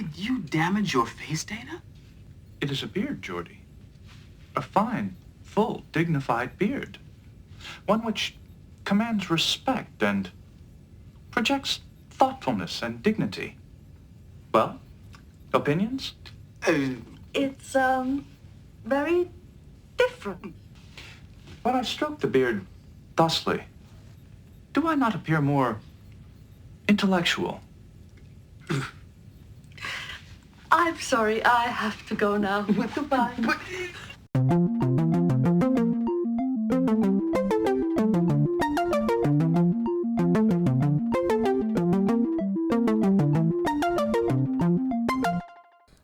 Did you damage your face, Data? It is a beard, Geordie. A fine, full, dignified beard. One which commands respect and projects thoughtfulness and dignity. Well, opinions? It's, very different. When I stroke the beard thusly, do I not appear more intellectual? I'm sorry, I have to go now. Goodbye.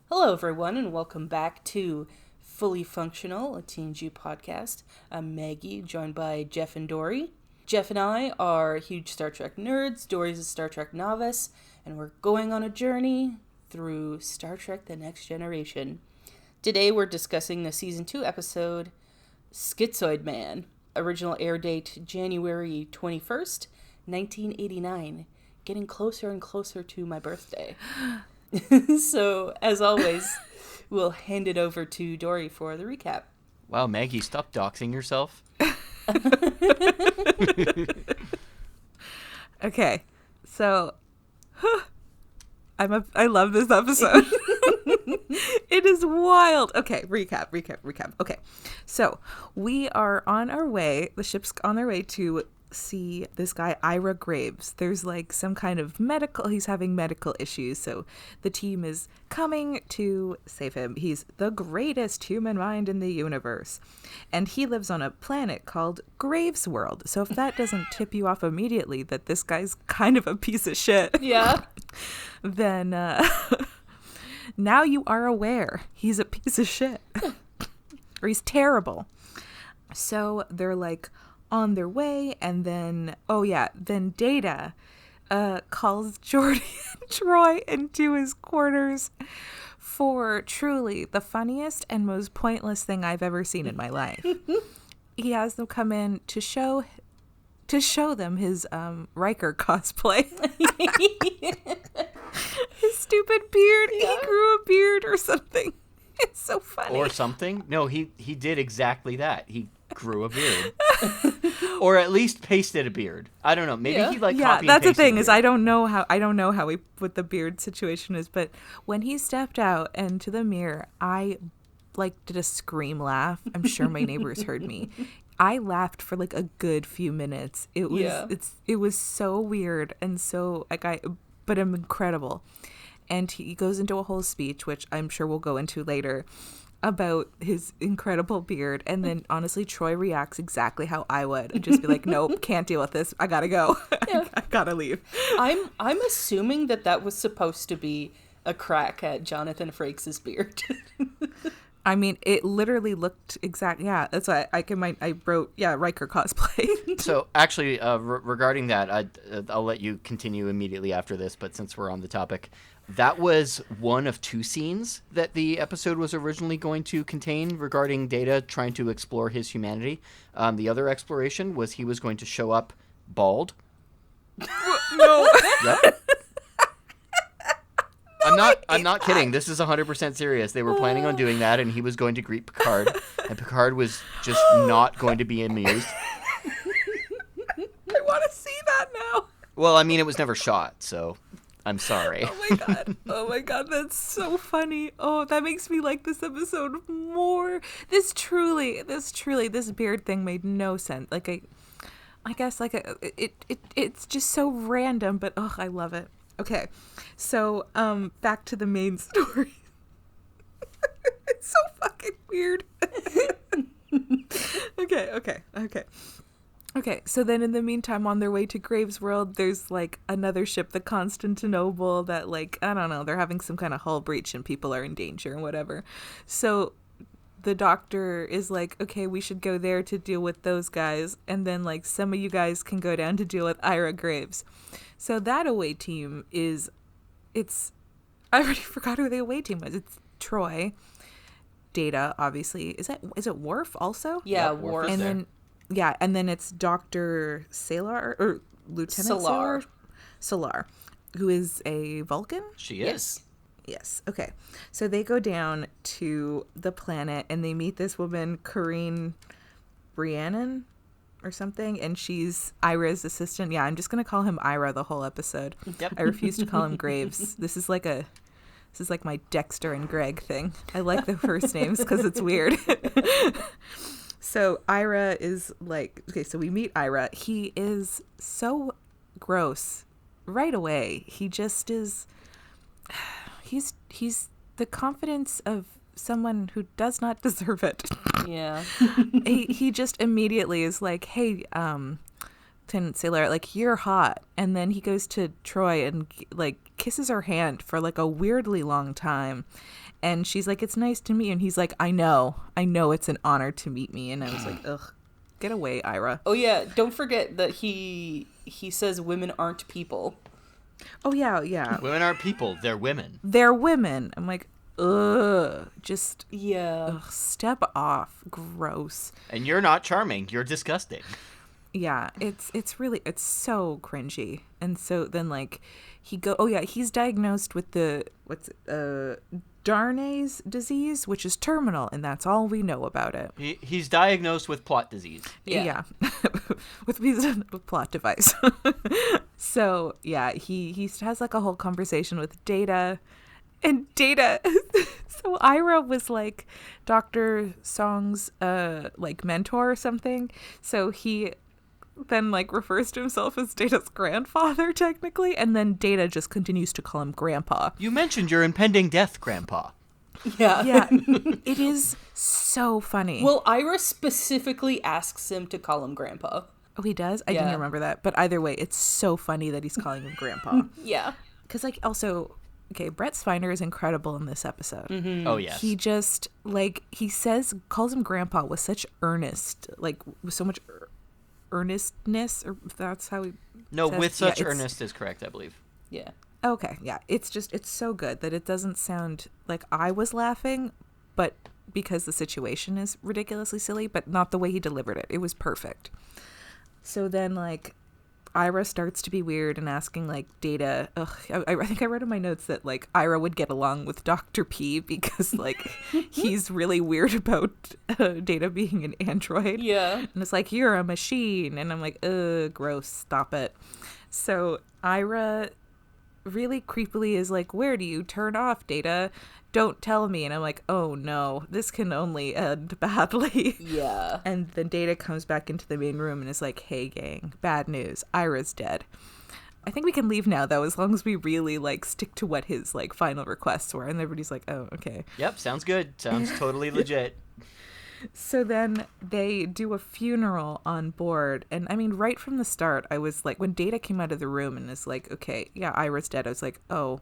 Hello, everyone, and welcome back to Fully Functional, a TNG podcast. I'm Maggie, joined by Jeff and Dory. Jeff and I are huge Star Trek nerds. Dory's a Star Trek novice, and we're going on a journey through Star Trek The Next Generation. Today we're discussing the Season 2 episode, Schizoid Man. Original air date January 21st, 1989. Getting closer and closer to my birthday. So, as always, we'll hand it over to Dory for the recap. Wow, Maggie, stop doxing yourself. Okay, so I love this episode. It is wild. Okay, recap. Okay, so we are on our way. The ship's on their way to see this guy Ira Graves. There's like some kind of he's having medical issues, so the team is coming to save him. He's the greatest human mind in the universe, and he lives on a planet called Graves World. So if that doesn't tip you off immediately that this guy's kind of a piece of shit, Yeah. then now you are aware he's a piece of shit. Or he's terrible. So they're like on their way, and then then Data calls Geordie and Troy into his quarters for truly the funniest and most pointless thing I've ever seen in my life. He has them come in to show them his Riker cosplay. His stupid beard. Yeah. He grew a beard or something. It's so funny. Or something? No, he did exactly that. He grew a beard. Or at least pasted a beard. I don't know. Maybe he copy and that's the pasted thing a is beard. I don't know how what the beard situation is, but when he stepped out into the mirror, I did a scream laugh. I'm sure my neighbors heard me. I laughed for like a good few minutes. It was so weird and so but incredible. And he goes into a whole speech, which I'm sure we'll go into later, about his incredible beard. And then, honestly, Troy reacts exactly how I would. I'd just be like, nope, can't deal with this. I gotta go. Yeah. I gotta leave. I'm assuming that was supposed to be a crack at Jonathan Frakes' beard. I mean, it literally looked exact. Yeah, that's why I wrote, Riker cosplay. So, actually, regarding that, I'll let you continue immediately after this, but since we're on the topic, that was one of two scenes that the episode was originally going to contain regarding Data trying to explore his humanity. The other exploration was he was going to show up bald. No. Yep. I'm not kidding. This is 100% serious. They were planning on doing that, and he was going to greet Picard, and Picard was just not going to be amused. I want to see that now. Well, I mean, it was never shot, so I'm sorry. Oh my god, that's so funny. Oh, that makes me like this episode more. This beard thing made no sense. I guess it's just so random, but I love it. Okay, so back to the main story. It's so fucking weird. Okay, so then in the meantime, on their way to Graves World, there's like another ship, the Constantinople, that I don't know, they're having some kind of hull breach and people are in danger and whatever. So the doctor is like, okay, we should go there to deal with those guys, and then some of you guys can go down to deal with Ira Graves. So that away team I already forgot who the away team was. It's Troy, Data, obviously. Is it Worf also? Yeah, Yep, Worf. And then it's Dr. Salar or Lieutenant Salar, who is a Vulcan. She is. Yes. Okay. So they go down to the planet and they meet this woman, Corrine Rhiannon or something, and she's Ira's assistant. Yeah, I'm just going to call him Ira the whole episode. Yep. I refuse to call him Graves. This is like my Dexter and Greg thing. I like the first names because it's weird. So Ira is like, okay, so we meet Ira. He is so gross right away. He just is, he's the confidence of someone who does not deserve it. Yeah. he just immediately is like, hey, Lieutenant Sailor, like, you're hot. And then he goes to Troy and like kisses her hand for like a weirdly long time. And she's like, it's nice to meet you. And he's like, I know it's an honor to meet me. And I was like, ugh, get away, Ira. Oh yeah, don't forget that he says women aren't people. Oh yeah, yeah. Women aren't people, they're women. They're women. I'm like, ugh, just Yeah. step off. Gross. And you're not charming, you're disgusting. Yeah, it's so cringy. And so then like he's diagnosed with the Darnay's disease, which is terminal, and that's all we know about it. He's diagnosed with plot disease. Yeah. with plot device. So yeah, he has like a whole conversation with Data, and Data. So Ira was like Dr. Song's like mentor or something. So he then like refers to himself as Data's grandfather technically, and then Data just continues to call him Grandpa. You mentioned your impending death, Grandpa. Yeah. Yeah, it is so funny. Well, Ira specifically asks him to call him Grandpa. Oh, he does? I Yeah. didn't remember that. But either way, it's so funny that he's calling him Grandpa. Yeah. Because like also, okay, Brett Spiner is incredible in this episode. Mm-hmm. Oh, yes. He just like calls him Grandpa with such earnest, like with so much earnestness, or if that's how he No, says. with such Yeah, it's- earnest is correct, I believe. Yeah. Okay, yeah, it's so good that it doesn't sound like I was laughing, but because the situation is ridiculously silly, but not the way he delivered it. It was perfect. So then like Ira starts to be weird and asking like Data, I think I wrote in my notes that like Ira would get along with Dr. P because like he's really weird about Data being an android. Yeah. And it's like, you're a machine. And I'm like, ugh, gross, stop it. So Ira really creepily is like, where do you turn off, Data? Don't tell me. And I'm like, oh no, this can only end badly. Yeah. And then Data comes back into the main room and is like, hey gang, bad news, Ira's dead. I think we can leave now though, as long as we really like stick to what his like final requests were. And everybody's like, oh, okay. Yep, sounds good. Sounds totally legit. So then they do a funeral on board. And I mean, right from the start, I was like, when Data came out of the room and is like, okay, yeah, Ira's dead, I was like, oh,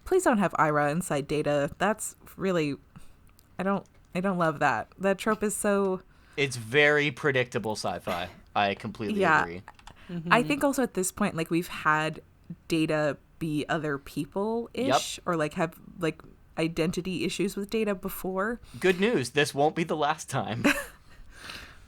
please don't have Ira inside Data. That's really, I don't love that. That trope is so... It's very predictable sci-fi. I completely agree. Mm-hmm. I think also at this point, like, we've had Data be other people-ish, or like have like identity issues with Data before. Good news, this won't be the last time.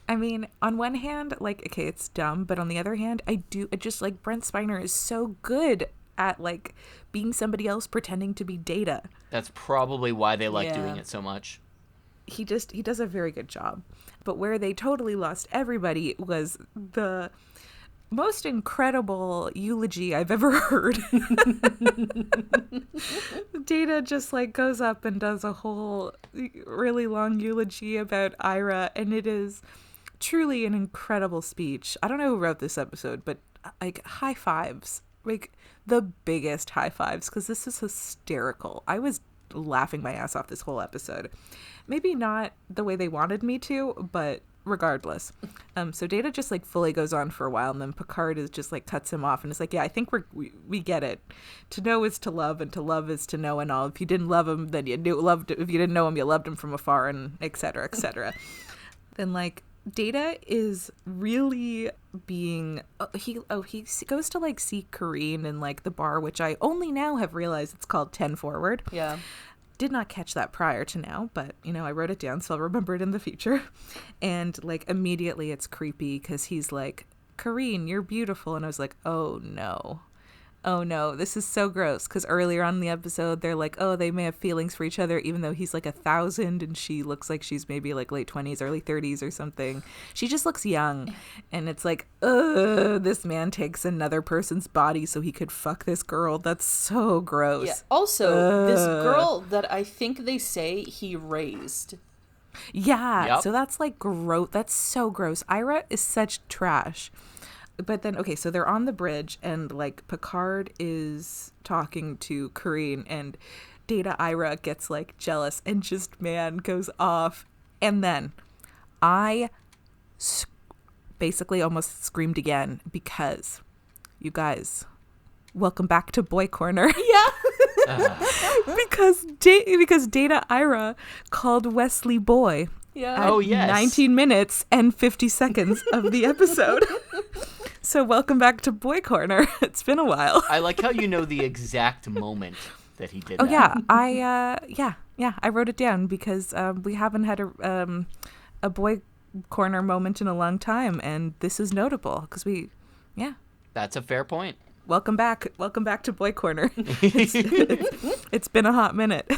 I mean, on one hand, like, okay, it's dumb, but on the other hand, I just like Brent Spiner is so good at like being somebody else pretending to be Data. That's probably why they like Yeah. doing it so much. He does a very good job. But where they totally lost everybody was the most incredible eulogy I've ever heard. Data just like goes up and does a whole really long eulogy about Ira, and it is truly an incredible speech. I don't know who wrote this episode, but like high fives, like the biggest high fives, because this is hysterical. I was laughing my ass off this whole episode. Maybe not the way they wanted me to, but regardless. So Data just like fully goes on for a while, and then Picard is just like cuts him off and is like, yeah, I think we get it. To know is to love, and to love is to know, and all. If you didn't love him, then you loved. If you didn't know him, you loved him from afar, and etc. etc. Then like Data is really being he goes to like see Corrine in like the bar, which I only now have realized it's called 10 Forward. Yeah. Did not catch that prior to now, but you know, I wrote it down so I'll remember it in the future. And like immediately it's creepy because he's like, Corrine, you're beautiful. And I was like, oh no. oh no, this is so gross. Because earlier on in the episode, they're like, oh, they may have feelings for each other, even though he's like 1,000 and she looks like she's maybe like late 20s, early 30s or something. She just looks young. And it's like, this man takes another person's body so he could fuck this girl. That's so gross. Yeah. Also, this girl that I think they say he raised. Yeah. Yep. So that's like gross. That's so gross. Ira is such trash. But then, okay, so they're on the bridge and like Picard is talking to Karine and Data Ira gets like jealous and just, man, goes off. And then I basically almost screamed again because, you guys, welcome back to Boy Corner. Yeah. because Data Ira called Wesley boy. Yeah. Oh, yes. 19 minutes and 50 seconds of the episode. So welcome back to Boy Corner. It's been a while. I like how you know the exact moment that he did Oh that. yeah, I wrote it down because we haven't had a Boy Corner moment in a long time, and this is notable because That's a fair point. welcome back to Boy Corner. It's been a hot minute.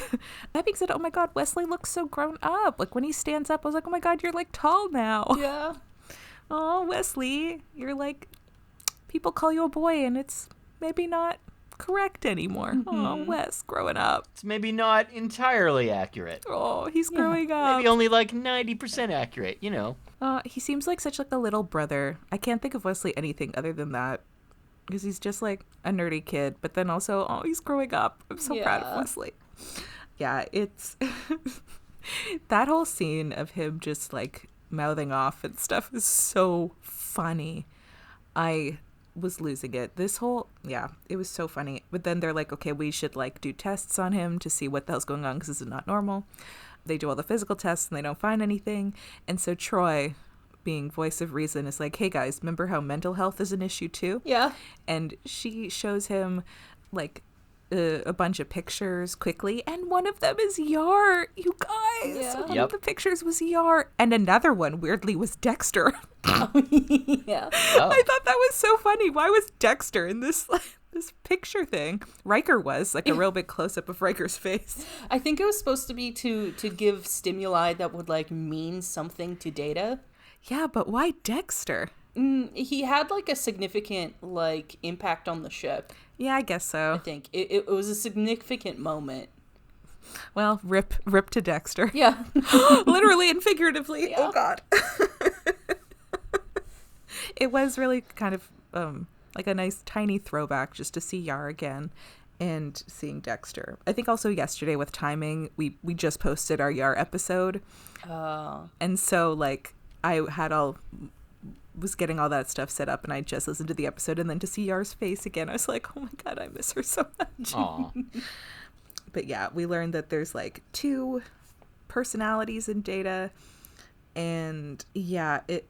That being said, oh my God, Wesley looks so grown up. Like when he stands up, I was like, oh my God, you're like tall now. Yeah. Oh, Wesley, you're like, people call you a boy and it's maybe not correct anymore. Oh, Wes, growing up. It's maybe not entirely accurate. Oh, he's growing up. Maybe only like 90% accurate, you know. He seems like such like a little brother. I can't think of Wesley anything other than that. Because he's just like a nerdy kid, but then also, oh, he's growing up. I'm so proud of Wesley. Yeah, it's that whole scene of him just like mouthing off and stuff is so funny. I was losing it. It was so funny. But then they're like, okay, we should like do tests on him to see what the hell's going on because this is not normal. They do all the physical tests and they don't find anything. And so Troy, being voice of reason, is like, hey guys, remember how mental health is an issue too? Yeah. And she shows him like a bunch of pictures quickly, and one of them is Yar, you guys. Yeah. One of the pictures was Yar, and another one weirdly was Dexter. Yeah. Oh. I thought that was so funny. Why was Dexter in this this picture thing? Riker was like a real big close-up of Riker's face. I think it was supposed to be to give stimuli that would like mean something to Data. Yeah, but why Dexter? He had like a significant like impact on the ship. Yeah, I guess I so. think it was a significant moment. Well, rip to Dexter. Yeah. Literally and figuratively. Yeah. Oh God. It was really kind of like a nice tiny throwback just to see Yar again and seeing Dexter. I think also yesterday with timing, we just posted our Yar episode. And so like I was getting all that stuff set up and I just listened to the episode, and then to see Yar's face again, I was like, oh my God, I miss her so much. Aw. But yeah, we learned that there's like 2 personalities in Data, and yeah, it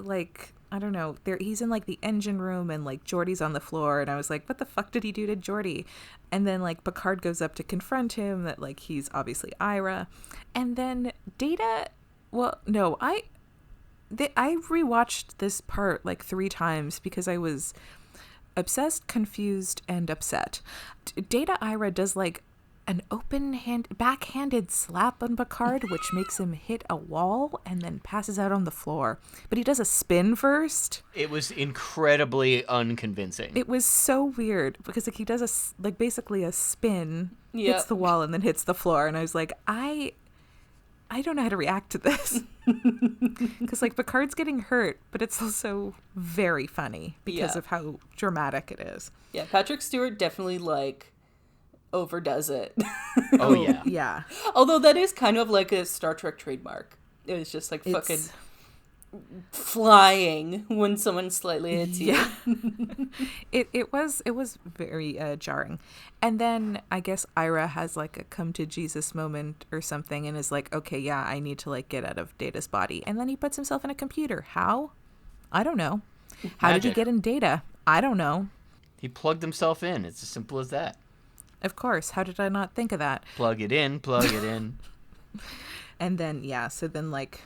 like, I don't know, he's in like the engine room and like Geordi's on the floor, and I was like, what the fuck did he do to Geordi? And then like Picard goes up to confront him that like he's obviously Ira, and then Data, well, no, I rewatched this part like 3 times because I was obsessed, confused, and upset. Data Ira does like an backhanded slap on Picard, which makes him hit a wall and then passes out on the floor. But he does a spin first. It was incredibly unconvincing. It was so weird because like he does basically a spin, Yep. hits the wall and then hits the floor, and I was like, I don't know how to react to this. Because like Picard's getting hurt, but it's also very funny because of how dramatic it is. Yeah, Patrick Stewart definitely like overdoes it. Oh, yeah. Yeah. Although that is kind of like a Star Trek trademark. It was just like fucking flying when someone slightly hits you. Yeah. It was very jarring. And then I guess Ira has like a come to Jesus moment or something and is like, okay, yeah, I need to like get out of Data's body. And then he puts himself in a computer. How? I don't know. How did he Magic. get in Data? I don't know. He plugged himself in. It's as simple as that. Of course. How did I not think of that? Plug it in, plug it in. And then, yeah, so then like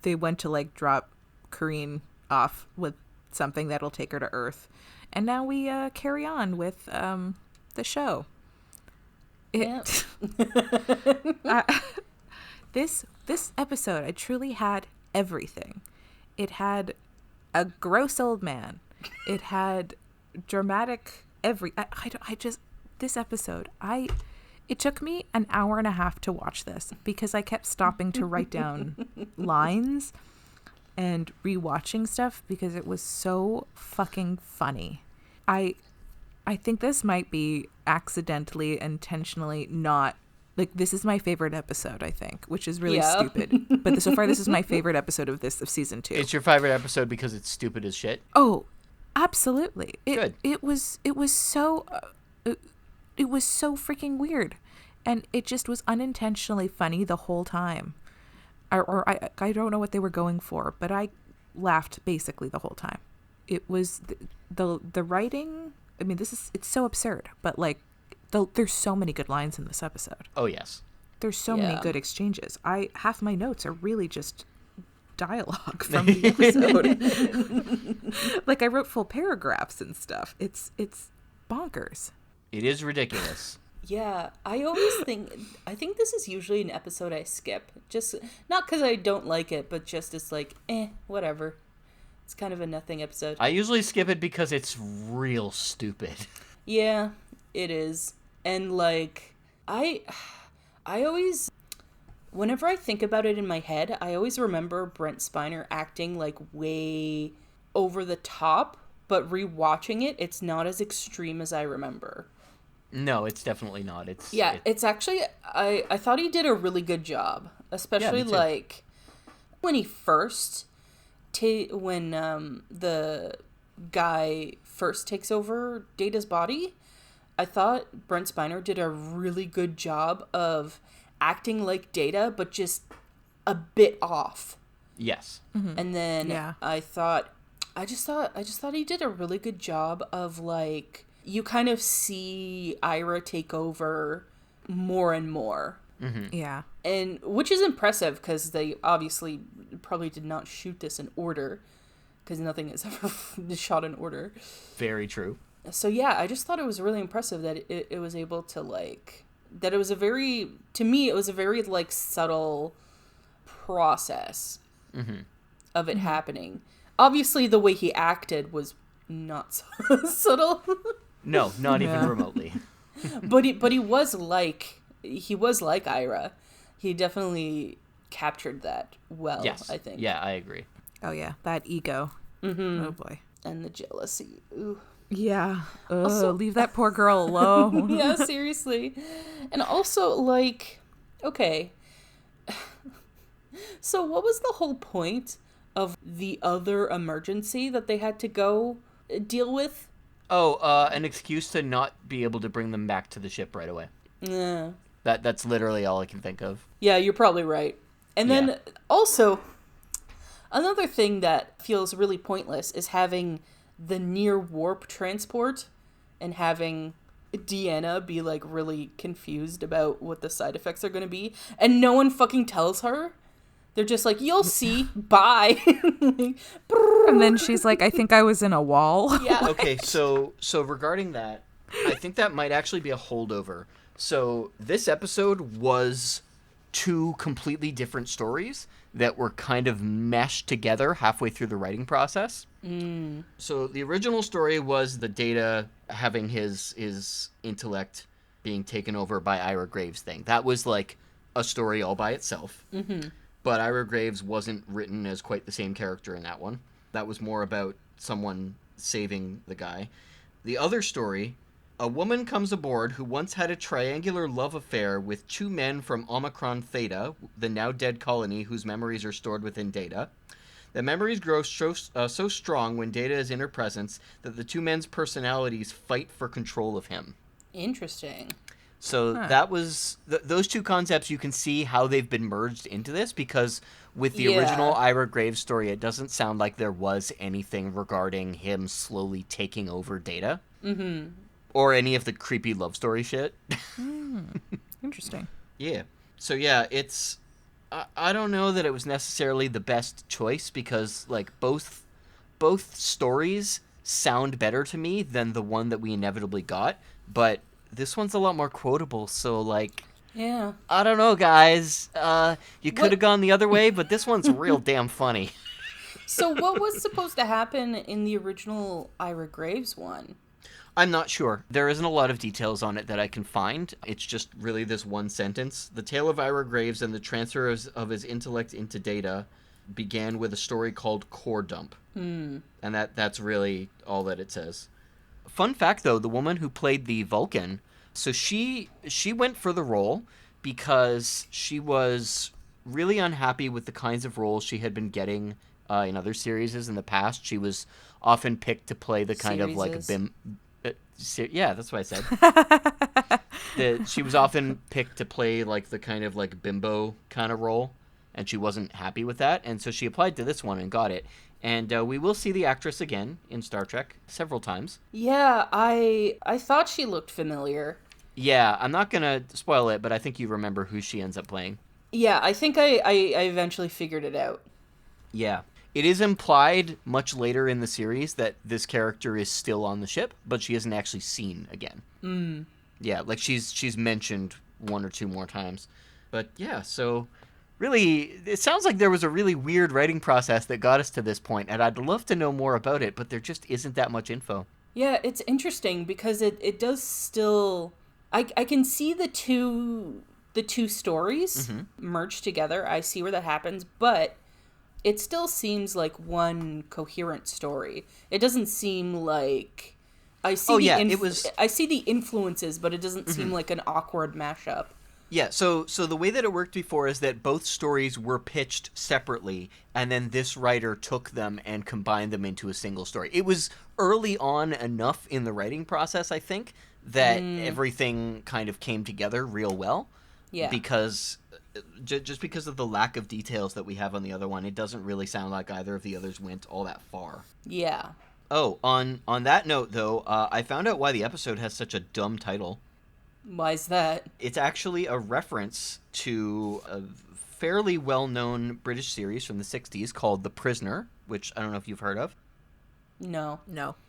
they went to like drop Karine off with something that'll take her to Earth. And now we carry on with the show. This episode, I truly had everything. It had a gross old man. It had dramatic this episode, it took me an hour and a half to watch this because I kept stopping to write down lines and rewatching stuff because it was so fucking funny. I think this might be accidentally, intentionally not, like, this is my favorite episode, I think, which is really stupid. But so far, this is my favorite episode of season 2. It's your favorite episode because it's stupid as shit? Oh, absolutely. Good. It was so freaking weird, and it just was unintentionally funny the whole time. I don't know what they were going for, but I laughed basically the whole time. It was the writing. I mean, it's so absurd, but like, there's so many good lines in this episode. Oh yes, there's so many good exchanges. Half my notes are really just dialogue from the episode. Like, I wrote full paragraphs and stuff. It's bonkers. It is ridiculous. Yeah, I think this is usually an episode I skip. Just not because I don't like it, but just it's like, whatever. It's kind of a nothing episode. I usually skip it because it's real stupid. Yeah, it is. And like, I always, whenever I think about it in my head, I always remember Brent Spiner acting like way over the top, but rewatching it, it's not as extreme as I remember. No, it's definitely not. It's actually, I thought he did a really good job, especially like when he first, when the guy first takes over Data's body. I thought Brent Spiner did a really good job of acting like Data, but just a bit off. Yes. Mm-hmm. And then I just thought he did a really good job of, like, you kind of see Ira take over more and more. Mm-hmm. Yeah. And which is impressive because they obviously probably did not shoot this in order, because nothing is ever shot in order. Very true. So yeah, I just thought it was really impressive that it was able to, like, that it was a very, to me, it was a very, like, subtle process of it happening. Obviously, the way he acted was not so subtle. No, not even remotely. But he was like Ira. He definitely captured that well, yes. I think. Yeah, I agree. Oh yeah, that ego. Mm-hmm. Oh boy. And the jealousy. Ooh. Yeah. Also, leave that poor girl alone. Yeah, seriously. And also, like, okay. So what was the whole point of the other emergency that they had to go deal with? Oh, an excuse to not be able to bring them back to the ship right away. Yeah. That's literally all I can think of. Yeah, you're probably right. And then also, another thing that feels really pointless is having the near warp transport and having Deanna be, like, really confused about what the side effects are going to be, and no one fucking tells her. They're just like, you'll see, bye. And then she's like, I think I was in a wall. Yeah. Okay, so regarding that, I think that might actually be a holdover. So this episode was two completely different stories that were kind of meshed together halfway through the writing process. Mm. So the original story was the Data having his intellect being taken over by Ira Graves thing. That was like a story all by itself. Mm-hmm. But Ira Graves wasn't written as quite the same character in that one. That was more about someone saving the guy. The other story, a woman comes aboard who once had a triangular love affair with two men from Omicron Theta, the now dead colony whose memories are stored within Data. The memories grow so strong when Data is in her presence that the two men's personalities fight for control of him. Interesting. So that was those two concepts. You can see how they've been merged into this, because with the original Ira Graves story, it doesn't sound like there was anything regarding him slowly taking over Data, or any of the creepy love story shit. Interesting. Yeah. So yeah, it's I don't know that it was necessarily the best choice, because like both stories sound better to me than the one that we inevitably got, but this one's a lot more quotable, so, like... Yeah. I don't know, guys. You could have gone the other way, but this one's real damn funny. So what was supposed to happen in the original Ira Graves one? I'm not sure. There isn't a lot of details on it that I can find. It's just really this one sentence. The tale of Ira Graves and the transfer of his intellect into data began with a story called Core Dump. And that's really all that it says. Fun fact, though, the woman who played the Vulcan, so she went for the role because she was really unhappy with the kinds of roles she had been getting in other series in the past. She was often picked to play the kind of like yeah, that's what I said. She was often picked to play like the kind of like bimbo kind of role, and she wasn't happy with that, and so she applied to this one and got it. And we will see the actress again in Star Trek several times. Yeah, I thought she looked familiar. Yeah, I'm not gonna spoil it, but I think you remember who she ends up playing. Yeah, I think I eventually figured it out. Yeah. It is implied much later in the series that this character is still on the ship, but she isn't actually seen again. Yeah, like she's mentioned one or two more times. But yeah, so really, it sounds like there was a really weird writing process that got us to this point, and I'd love to know more about it, but there just isn't that much info. Yeah, it's interesting because it does still... I can see the two stories merged together. I see where that happens, but... it still seems like one coherent story. It doesn't seem like I see I see the influences, but it doesn't seem like an awkward mashup. Yeah, so the way that it worked before is that both stories were pitched separately, and then this writer took them and combined them into a single story. It was early on enough in the writing process, I think, that everything kind of came together real well. Yeah. Because... just because of the lack of details that we have on the other one, it doesn't really sound like either of the others went all that far. Yeah. Oh, on that note, though, I found out why the episode has such a dumb title. Why's that? It's actually a reference to a fairly well-known British series from the 60s called The Prisoner, which I don't know if you've heard of. No.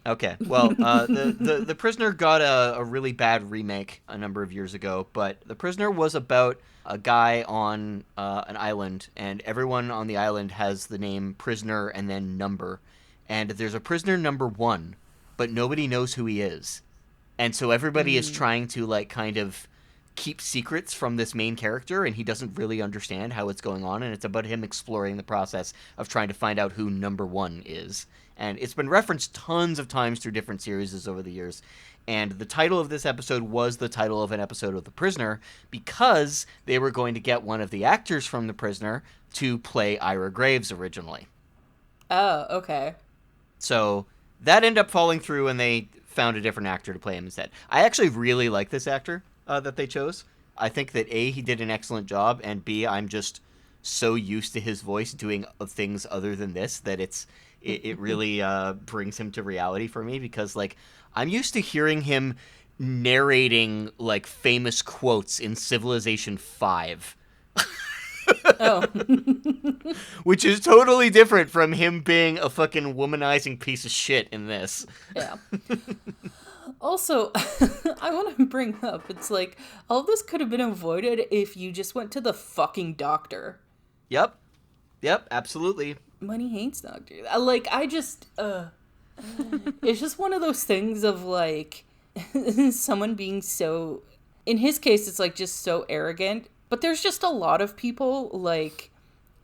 Okay, well, the Prisoner got a really bad remake a number of years ago, but The Prisoner was about a guy on an island, and everyone on the island has the name Prisoner and then number, and there's a prisoner number 1, but nobody knows who he is, and so everybody is trying to like kind of keep secrets from this main character, and he doesn't really understand how it's going on, and it's about him exploring the process of trying to find out who number 1 is. And it's been referenced tons of times through different series over the years. And the title of this episode was the title of an episode of The Prisoner because they were going to get one of the actors from The Prisoner to play Ira Graves originally. Oh, okay. So that ended up falling through, and they found a different actor to play him instead. I actually really like this actor that they chose. I think that A, he did an excellent job, and B, I'm just so used to his voice doing things other than this that it really brings him to reality for me, because like I'm used to hearing him narrating like famous quotes in Civilization 5. Oh. Which is totally different from him being a fucking womanizing piece of shit in this. Yeah. Also, I want to bring up, it's like, all this could have been avoided if you just went to the fucking doctor. Yep, absolutely. Money hates doctors. Like, I just, it's just one of those things of, like, someone being so, in his case, it's, like, just so arrogant. But there's just a lot of people, like,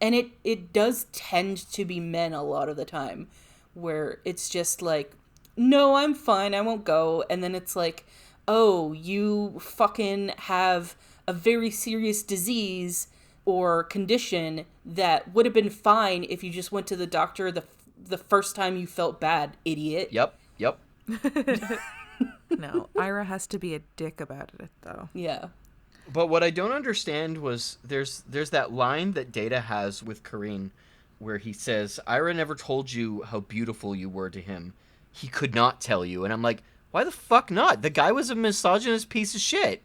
and it does tend to be men a lot of the time, where it's just, like, no, I'm fine, I won't go. And then it's like, oh, you fucking have a very serious disease or condition that would have been fine if you just went to the doctor the first time you felt bad, idiot. Yep. No, Ira has to be a dick about it, though. Yeah. But what I don't understand was there's that line that Data has with Kareen where he says, Ira never told you how beautiful you were to him. He could not tell you. And I'm like, why the fuck not? The guy was a misogynist piece of shit.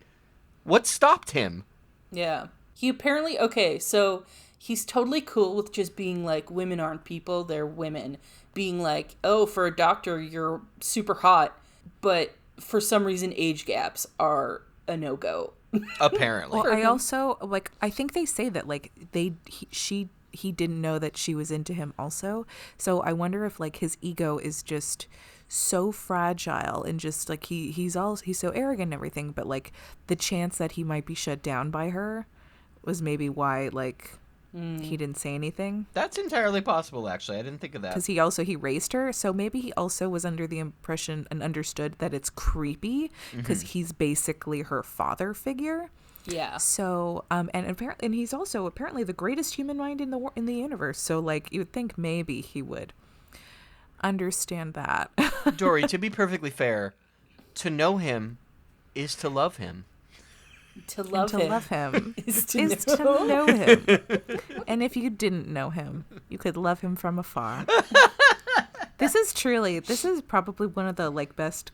What stopped him? Yeah. He apparently, okay, so he's totally cool with just being like, women aren't people, they're women. Being like, oh, for a doctor, you're super hot. But for some reason, age gaps are a no-go. Apparently. Well, I also, like, I think they say that, like, he didn't know that she was into him also. So I wonder if, like, his ego is just so fragile and just, like, he's so arrogant and everything. But, like, the chance that he might be shut down by her was maybe why, like, he didn't say anything. That's entirely possible, actually. I didn't think of that. Because he raised her, so maybe he also was under the impression and understood that it's creepy because he's basically her father figure. Yeah. So and he's also apparently the greatest human mind in the universe. So, like, you would think maybe he would understand that. Dory, to be perfectly fair, to know him is to love him. To love him is to know him. And if you didn't know him, you could love him from afar. This is probably one of the, like, best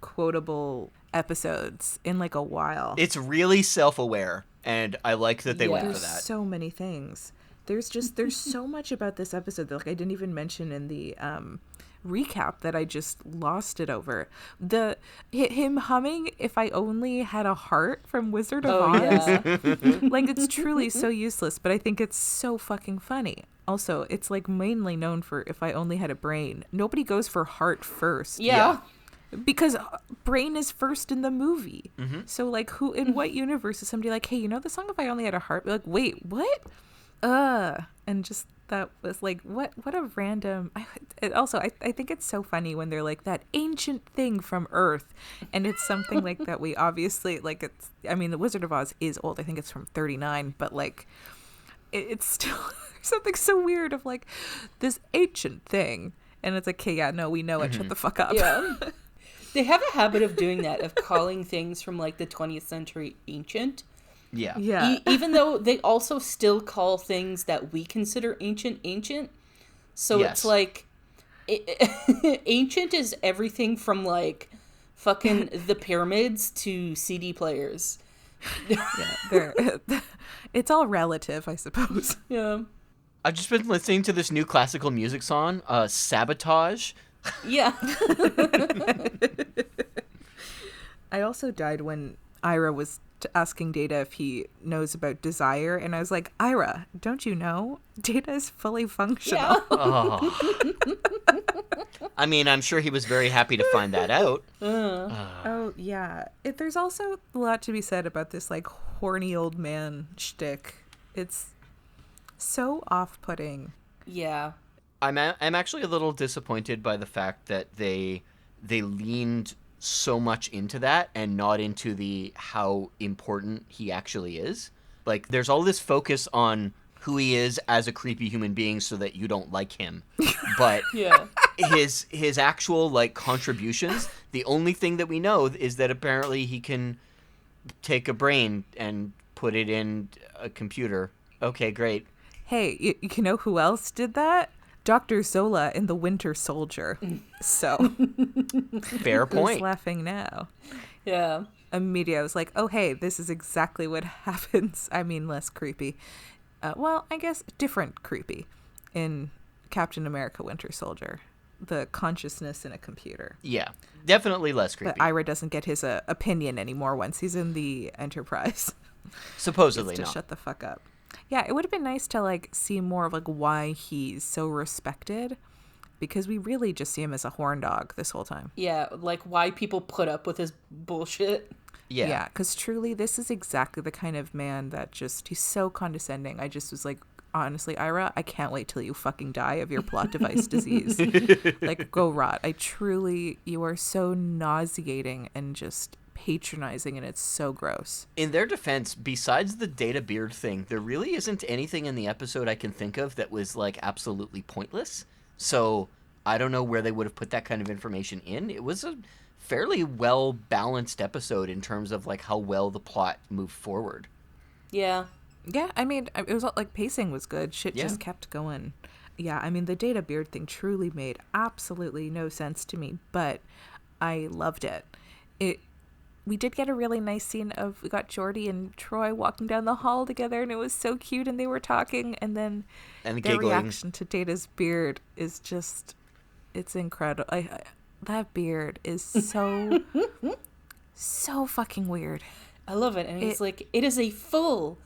quotable episodes in, like, a while. It's really self-aware, and I like that they went for There's that. so many things. There's so much about this episode that, like, I didn't even mention in the recap that I just lost it over. Him humming "If I Only Had a Heart" from Wizard of Oz. Yeah. Like, it's truly so useless, but I think it's so fucking funny. Also, it's, like, mainly known for "If I Only Had a Brain." Nobody goes for heart first. Yeah. Because brain is first in the movie. So, like, who in what universe is somebody like, hey, you know the song "If I Only Had a Heart"? Be like, wait, what? And just, that was like, what a random. I think it's so funny when they're like, that ancient thing from Earth, and it's something like that we obviously, like, it's, I mean, the Wizard of Oz is old. I think it's from 1939, but, like, it's still something so weird of, like, this ancient thing, and it's like, okay, yeah, no, we know it. Shut the fuck up. Yeah. They have a habit of doing that, of calling things from, like, the 20th century ancient. Yeah. Yeah. Even though they also still call things that we consider ancient. So Yes. it's like, ancient is everything from, like, fucking the pyramids to CD players. It's all relative, I suppose. Yeah. I've just been listening to this new classical music song, Sabotage. Yeah. I also died when Ira was asking Data if he knows about desire, and I was like, Ira, don't you know? Data is fully functional. Oh. I mean, I'm sure he was very happy to find that out. Oh, yeah. There's also a lot to be said about this, like, horny old man shtick. It's so off-putting. Yeah. I'm actually a little disappointed by the fact that they leaned so much into that and not into the how important he actually is. Like, there's all this focus on who he is as a creepy human being so that you don't like him. But Yeah. his actual, like, contributions, the only thing that we know is that apparently he can take a brain and put it in a computer. Okay, great. Hey, you know who else did that? Dr. Zola in The Winter Soldier. So, Fair who's point. laughing now? Yeah. Immediately, I was like, oh, hey, this is exactly what happens. I mean, less creepy. Well, I guess different creepy in Captain America Winter Soldier. The consciousness in a computer. Yeah, definitely less creepy. But Ira doesn't get his opinion anymore once he's in the Enterprise. Supposedly to not. shut the fuck up. Yeah, it would have been nice to, like, see more of, like, why he's so respected, because we really just see him as a horn dog this whole time. Yeah, like, why people put up with his bullshit. Yeah. Because truly, this is exactly the kind of man that just, he's so condescending. I just was like, honestly, Ira, I can't wait till you fucking die of your plot device disease. Like, go rot. You are so nauseating and just patronizing, and it's so gross. In their defense, besides the Data Beard thing, there really isn't anything in the episode I can think of that was, like, absolutely pointless. So I don't know where they would have put that kind of information in. It was a fairly well-balanced episode in terms of, like, how well the plot moved forward. Yeah. Yeah, I mean, it was like pacing was good. Shit Yeah. just kept going. Yeah, I mean, the Data Beard thing truly made absolutely no sense to me, but I loved it. we did get a really nice scene we got Jordy and Troy walking down the hall together, and it was so cute, and they were talking, and then their giggling. reaction to Data's beard is just, it's incredible. That beard is so, so fucking weird. I love it. And it's like, it is a full,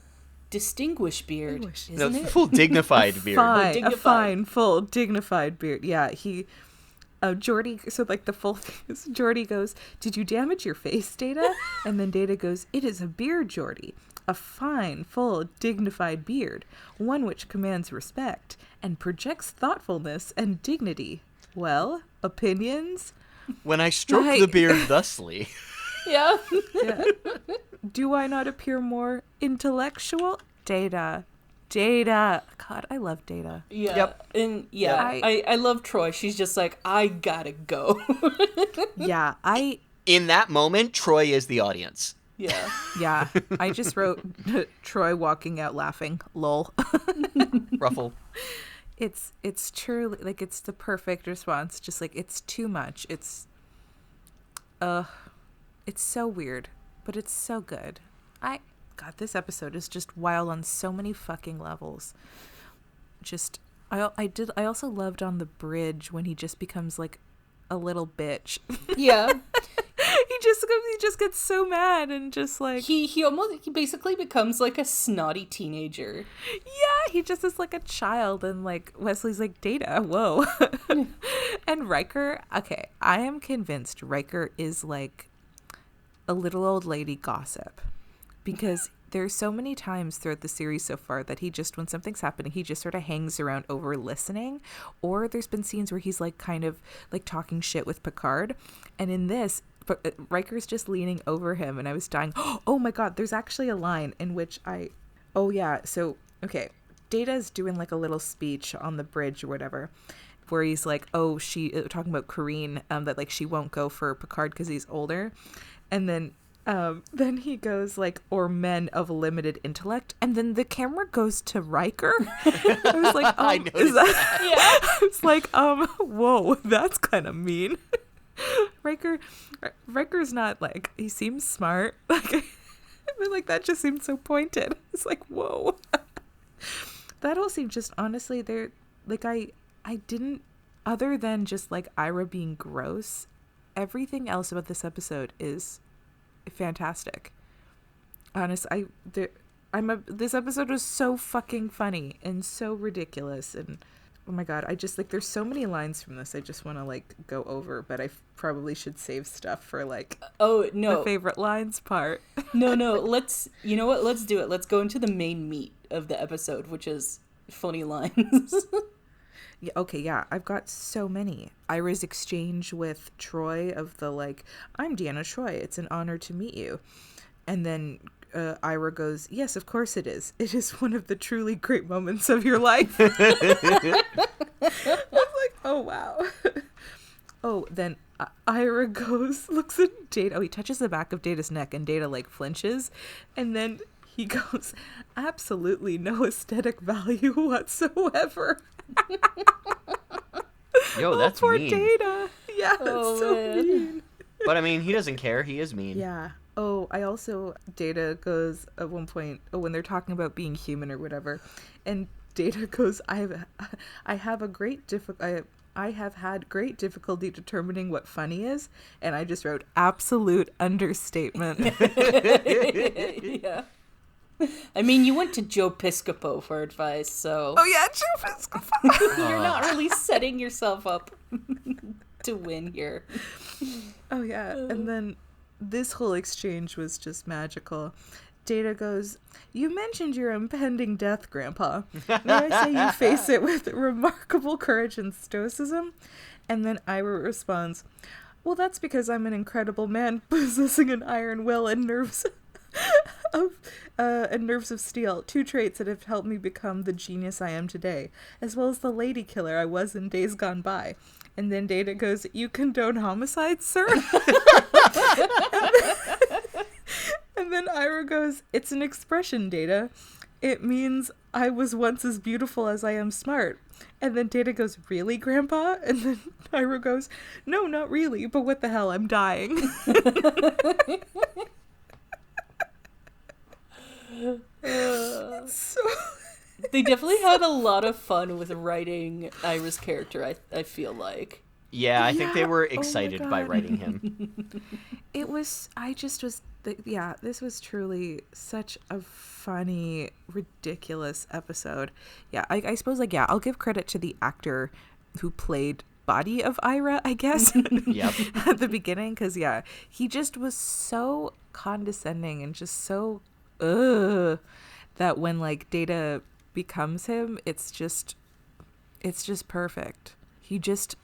distinguished beard, isn't it? Full dignified beard. A fine, full, dignified beard. Yeah, Jordy, so like the full thing is, Jordy goes, "Did you damage your face, Data?" And then Data goes, "It is a beard, Jordy. A fine, full, dignified beard. One which commands respect and projects thoughtfulness and dignity. Well, opinions?" When I stroke the beard thusly. Yeah. "Do I not appear more intellectual? Data. God, I love Data." Yeah. Yep. And I love Troy. She's just like, I gotta go. Yeah, In that moment, Troy is the audience. Yeah, I just wrote Troy walking out laughing. Lol. Ruffle. It's truly, like, it's the perfect response. Just like, it's too much. It's so weird, but it's so good. God, this episode is just wild on so many fucking levels. Just, I also loved on the bridge when he just becomes like a little bitch. Yeah. He just gets so mad and just like He basically becomes like a snotty teenager. yeah, he just is like a child, and like Wesley's like, "Data, whoa." And Riker, okay, I am convinced Riker is like a little old lady gossip, because there's so many times throughout the series so far that he just, when something's happening, he just sort of hangs around over listening, or there's been scenes where he's like kind of like talking shit with Picard, and in this, but Riker's just leaning over him, and I was dying. Oh my God, there's actually a line in which okay, Data's doing like a little speech on the bridge or whatever, where he's like, talking about Kareen, that like she won't go for Picard because he's older, and then he goes like, "or men of limited intellect," and then the camera goes to Riker. I was like, "Oh, I noticed that. Yeah." I was like, whoa, that's kind of mean. Riker's not like, he seems smart. Like, I mean, like, that just seemed so pointed. It's like, whoa. That whole scene, just honestly, there, like, I didn't, other than just like Ira being gross, everything else about this episode is fantastic. Honestly, this episode was so fucking funny and so ridiculous, and oh my God, I just like, there's so many lines from this I just want to like go over, but I probably should save stuff for like the favorite lines part. No, let's do it. Let's go into the main meat of the episode, which is funny lines. Yeah, okay, yeah, I've got so many. Ira's exchange with Troy of the like, "I'm Deanna Troy, it's an honor to meet you." And then Ira goes, "Yes, of course it is. It is one of the truly great moments of your life." I was like, oh, wow. Then Ira looks at Data. He touches the back of Data's neck, and Data like flinches. And then he goes, "Absolutely no aesthetic value whatsoever." Yo, that's poor mean. Data. Yeah, that's so mean. But I mean, he doesn't care. He is mean. Yeah. Data goes at one point, when they're talking about being human or whatever, and Data goes, I have had great difficulty determining what funny is," and I just wrote, "absolute understatement." Yeah. I mean, you went to Joe Piscopo for advice, so... Oh yeah, Joe Piscopo! You're not really setting yourself up to win here. Oh yeah, and then this whole exchange was just magical. Data goes, "You mentioned your impending death, Grandpa. May I say you face it with remarkable courage and stoicism?" And then Ira responds, "Well, that's because I'm an incredible man possessing an iron will and nerves of steel, two traits that have helped me become the genius I am today, as well as the lady killer I was in days gone by." And then Data goes, "You condone homicide, sir?" And then Ira goes, "It's an expression, Data. It means I was once as beautiful as I am smart. And then Data goes, really, Grandpa? And then Ira goes, no, not really, but what the hell, I'm dying. So... They definitely had a lot of fun with writing Ira's character, I feel like. Yeah, I think they were Oh my excited by God. writing him. This was truly such a funny, ridiculous episode. Yeah, I suppose, like, yeah, I'll give credit to the actor who played body of Ira, I guess, Yep. at the beginning, because, yeah, he just was so condescending and just so, that when, like, Data becomes him, it's just perfect. You just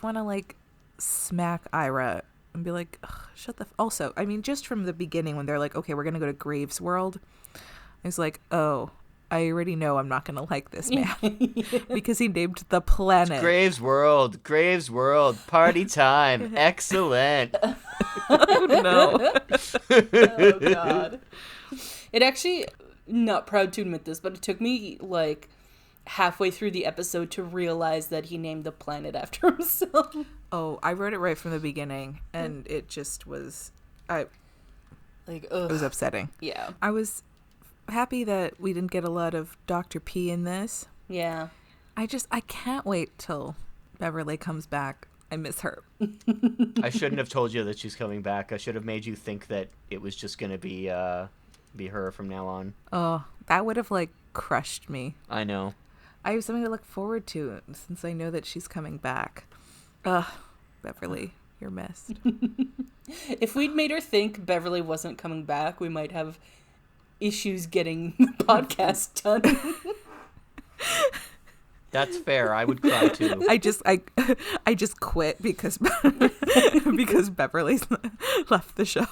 want to, like, smack Ira and be like, ugh, shut the also, I mean, just from the beginning when they're like, okay, we're gonna go to Graves World, I was like, oh, I already know I'm not gonna like this man. Because he named the planet Graves World, party time, excellent. Oh no. Oh, God. It actually, not proud to admit this, but it took me, like, halfway through the episode to realize that he named the planet after himself. Oh, I wrote it right from the beginning, and it just was, Like, ugh. it was upsetting. Yeah. I was happy that we didn't get a lot of Dr. P in this. Yeah. I can't wait till Beverly comes back. I miss her. I shouldn't have told you that she's coming back. I should have made you think that it was just going to be her from now on. Oh, that would have, like, crushed me. I know. I have something to look forward to since I know that she's coming back. Ugh, Beverly, you're missed. If we'd made her think Beverly wasn't coming back, we might have issues getting the podcast done. That's fair. I would cry too. I just quit because because Beverly's left the show.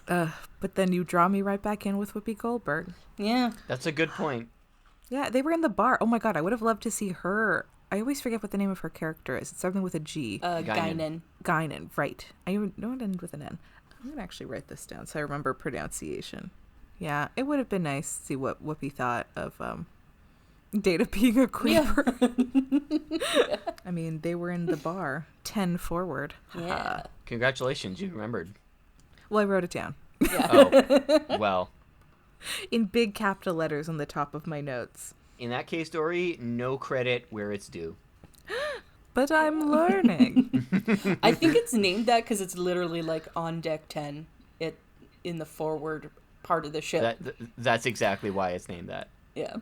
But then you draw me right back in with Whoopi Goldberg. Yeah. That's a good point. Yeah, they were in the bar. Oh my God, I would have loved to see her. I always forget what the name of her character is. It's something with a G. Guinan. Guinan, right. I know it ended with an N. I'm going to actually write this down so I remember pronunciation. Yeah, it would have been nice to see what Whoopi thought of Data being a creeper. Yeah. I mean, they were in the bar. 10 forward. Yeah. Congratulations, you remembered. Well, I wrote it down. Yeah. Oh, well. In big capital letters on the top of my notes. In that case, Dory, no credit where it's due. But I'm learning. I think it's named that because it's literally like on deck 10 in the forward part of the ship. That's exactly why it's named that. Yeah.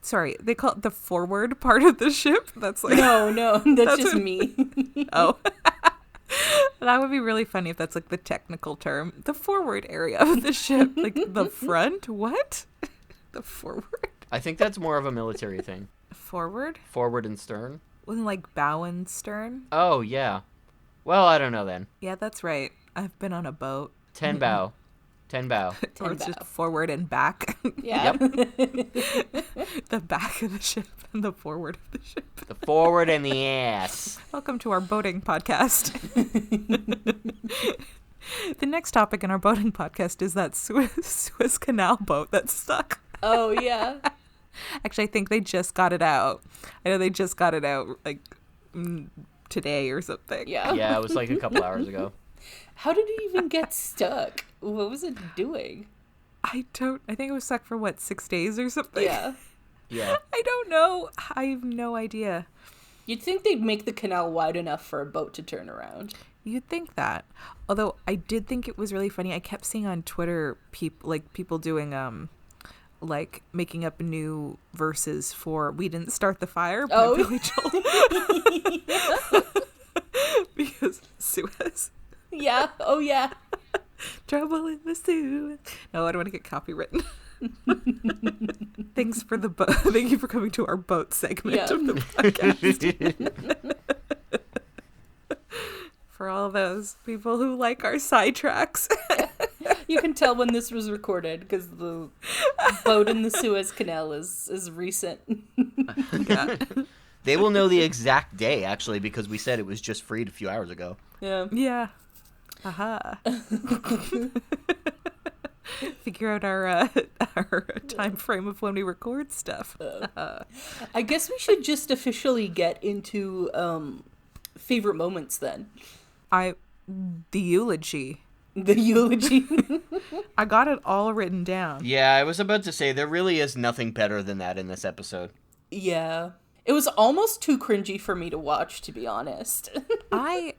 Sorry, they call it the forward part of the ship? That's like... No, that's just me. Oh. That would be really funny if that's like the technical term. The forward area of the ship. Like the front? What? The forward? I think that's more of a military thing. Forward? Forward and stern. Wasn't like bow and stern? Oh, yeah. Well, I don't know then. Yeah, that's right. I've been on a boat. 10 bow. 10 bow. Or it's bow. just forward and back. Yeah. The back of the ship and the forward of the ship. The forward and the ass. Welcome to our boating podcast. The next topic in our boating podcast is that Suez Canal boat that's stuck. Oh, yeah. Actually, I think they just got it out. I know they just got it out like today or something. Yeah. Yeah, it was like a couple hours ago. How did it even get stuck? What was it doing? I think it was stuck for what, 6 days or something? Yeah. Yeah. I don't know. I have no idea. You'd think they'd make the canal wide enough for a boat to turn around. You'd think that. Although I did think it was really funny. I kept seeing on Twitter people doing like making up new verses for "We Didn't Start the Fire" by Billy Joel. Because Suez. Yeah. Oh, yeah. Trouble in the Suez. No, I don't want to get copywritten. Thanks for the boat. Thank you for coming to our boat segment of the podcast. For all those people who like our sidetracks. You can tell when this was recorded because the boat in the Suez Canal is recent. Yeah. They will know the exact day, actually, because we said it was just freed a few hours ago. Yeah. Yeah. Aha. figure out our our time frame of when we record stuff. I guess we should just officially get into favorite moments then. The eulogy. The eulogy. I got it all written down. Yeah, I was about to say, there really is nothing better than that in this episode. Yeah. It was almost too cringy for me to watch, to be honest. I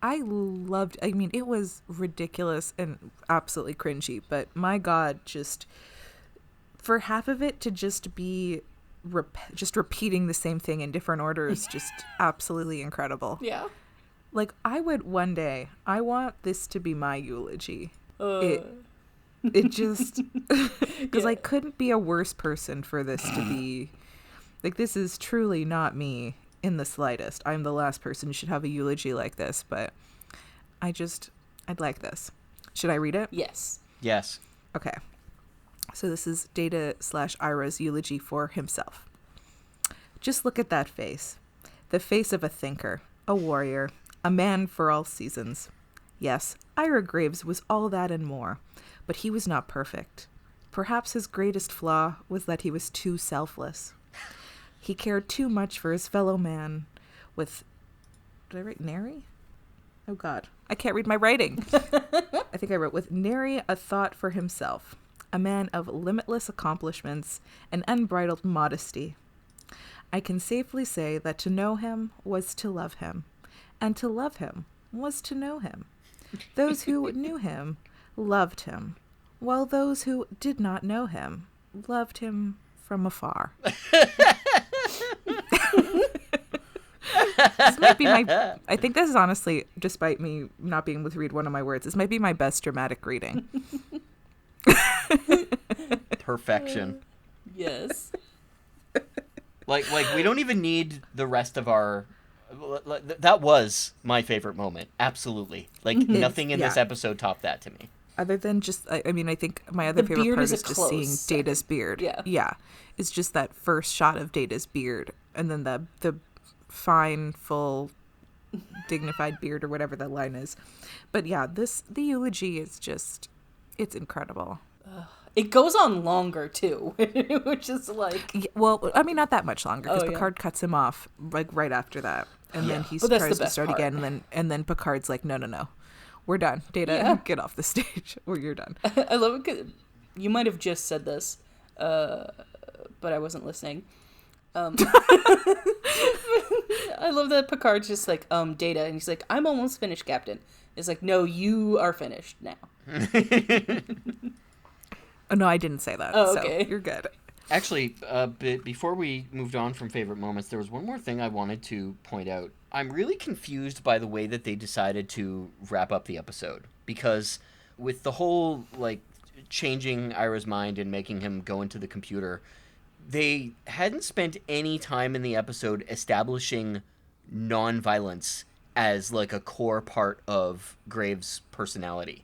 loved, I mean, it was ridiculous and absolutely cringy, but my God, just for half of it to just be just repeating the same thing in different orders, just absolutely incredible. Yeah. Like, I would one day, I want this to be my eulogy. It just, because I couldn't be a worse person for this to be, like, this is truly not me in the slightest. I'm the last person who should have a eulogy like this, but I'd like this. Should I read it? Yes. Yes. Okay. So this is Data/Ira's eulogy for himself. Just look at that face. The face of a thinker, a warrior, a man for all seasons. Yes, Ira Graves was all that and more, but he was not perfect. Perhaps his greatest flaw was that he was too selfless. He cared too much for his fellow man with... Did I write nary? Oh, God. I can't read my writing. I think I wrote with nary a thought for himself. A man of limitless accomplishments and unbridled modesty. I can safely say that to know him was to love him, and to love him was to know him. Those who knew him loved him, while those who did not know him loved him from afar. This might be I think this is honestly, despite me not being able to read one of my words, this might be my best dramatic reading. Perfection. Yes. Like we don't even need the rest of our... That was my favorite moment. Absolutely. Like, nothing in this episode topped that to me. Other than just, I mean, I think my other favorite part is just seeing Data's beard. Yeah. Yeah. It's just that first shot of Data's beard, and then the fine, full, dignified beard, or whatever that line is. But yeah, the eulogy is just, it's incredible. It goes on longer, too, which is like... Yeah, well, I mean, not that much longer, because Picard cuts him off, like, right after that. And then he tries to start again, and then Picard's like, no. We're done. Data, get off the stage, or you're done. I love it 'cause you might have just said this, but I wasn't listening. I love that Picard's just like, Data, and he's like, I'm almost finished, Captain. It's like, no, you are finished now. Oh, no, I didn't say that. Oh, okay. So you're good. Actually, before we moved on from favorite moments, there was one more thing I wanted to point out. I'm really confused by the way that they decided to wrap up the episode. Because with the whole, like, changing Ira's mind and making him go into the computer, they hadn't spent any time in the episode establishing non-violence as, like, a core part of Graves' personality.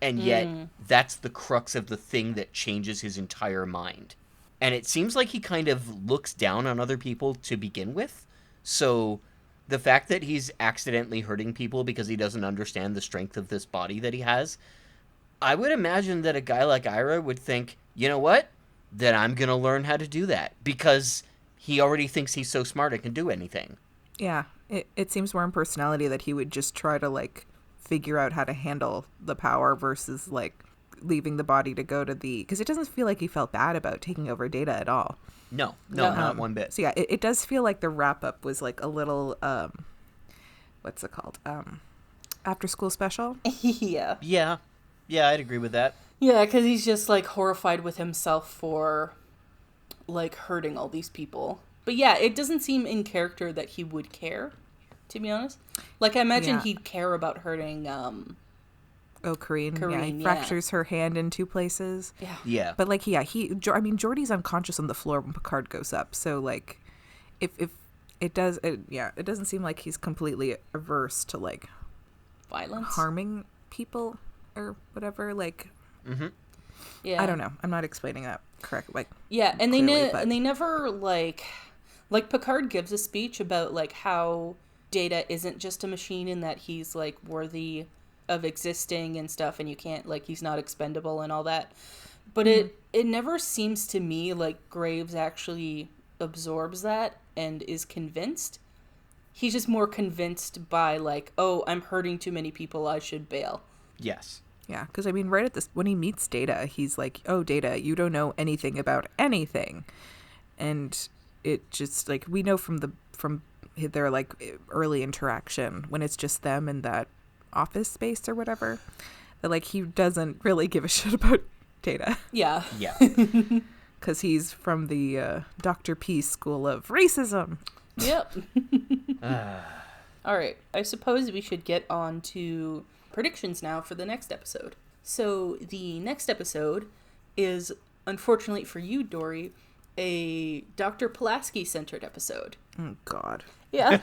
And yet, that's the crux of the thing that changes his entire mind. And it seems like he kind of looks down on other people to begin with. So the fact that he's accidentally hurting people because he doesn't understand the strength of this body that he has, I would imagine that a guy like Ira would think, you know what? Then I'm going to learn how to do that. Because he already thinks he's so smart and can do anything. Yeah, it seems more in personality that he would just try to, like, figure out how to handle the power versus, like, leaving the body to go to the... Because it doesn't feel like he felt bad about taking over Data at all. No, not one bit. So yeah, it does feel like the wrap-up was, like, a little, what's it called? After school special? Yeah. Yeah, I'd agree with that. Yeah, because he's just, like, horrified with himself for, like, hurting all these people. But yeah, it doesn't seem in character that he would care, to be honest. Like, I imagine he'd care about hurting, Corinne. Yeah, he yeah. fractures her hand in 2 places. Yeah. But, like, yeah, I mean, Geordi's unconscious on the floor when Picard goes up. So, like, if it doesn't seem like he's completely averse to, like, violence, harming people or whatever. Like, yeah, I don't know. I'm not explaining that correctly. Like, yeah, and clearly, they never like Picard gives a speech about, like, how Data isn't just a machine and that he's, like, worthy of existing and stuff, and you can't, like, he's not expendable and all that. But it never seems to me like Graves actually absorbs that and is convinced. He's just more convinced by like, oh, I'm hurting too many people, I should bail. Yes. Yeah, because I mean, right at this, when he meets Data, he's like, oh, Data, you don't know anything about anything. And it just, like, we know from their, like, early interaction, when it's just them in that office space or whatever, that, like, he doesn't really give a shit about Data. Yeah. Yeah. Because he's from the Dr. P school of racism. Yep. All right. I suppose we should get on to predictions now for the next episode. So the next episode is, unfortunately for you, Dory, a Dr. Pulaski centered episode. Oh, God. Yeah.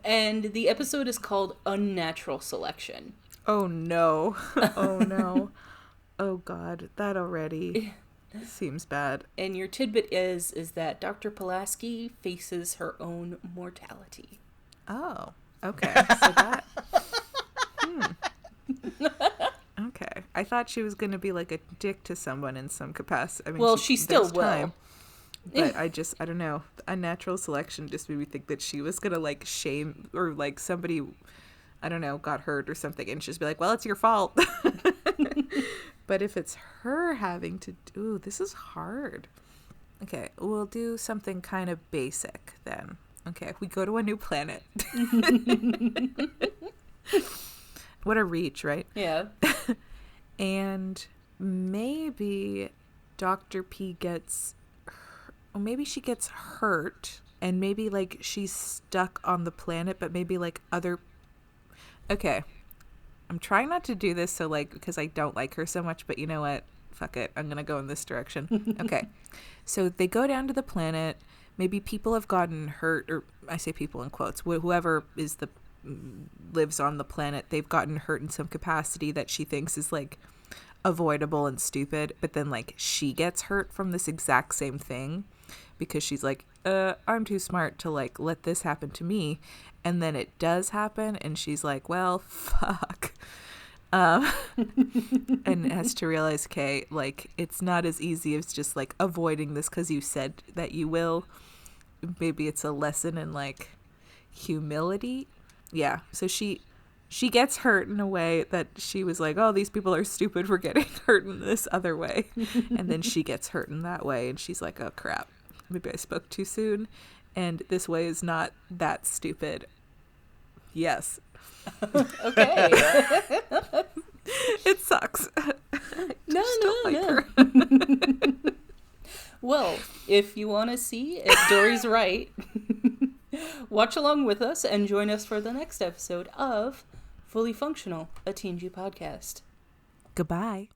And the episode is called Unnatural Selection. Oh, no. Oh, no. Oh, God. That already seems bad. And your tidbit is that Dr. Pulaski faces her own mortality. Oh, okay. So that. Okay. I thought she was going to be like a dick to someone in some capacity. I mean, Well, she still there's will. time, but I don't know. Unnatural selection just made me think that she was going to like shame, or like somebody, I don't know, got hurt or something, and just be like, well, it's your fault. But if it's her having to do, this is hard. Okay, we'll do something kind of basic then. Okay, we go to a new planet. What a reach, right? Yeah. And maybe Dr. P gets, or maybe she gets hurt, and maybe like she's stuck on the planet, but maybe like other. Okay, I'm trying not to do this, so like, because I don't like her so much, but you know what? Fuck it. I'm going to go in this direction. Okay. So they go down to the planet. Maybe people have gotten hurt, or I say people in quotes, whoever is lives on the planet, they've gotten hurt in some capacity that she thinks is like avoidable and stupid. But then like she gets hurt from this exact same thing because she's like, I'm too smart to like let this happen to me. And then it does happen, and she's like, well, fuck. And has to realize, okay, like, it's not as easy as just, like, avoiding this because you said that you will. Maybe it's a lesson in, like, humility. Yeah, so she gets hurt in a way that she was like, oh, these people are stupid for getting hurt in this other way. And then she gets hurt in that way, and she's like, oh, crap. Maybe I spoke too soon. And this way is not that stupid. Yes. Okay. It sucks. No. Her. Well, if you want to see if Dory's right, watch along with us and join us for the next episode of Fully Functional, a Teen G podcast. Goodbye.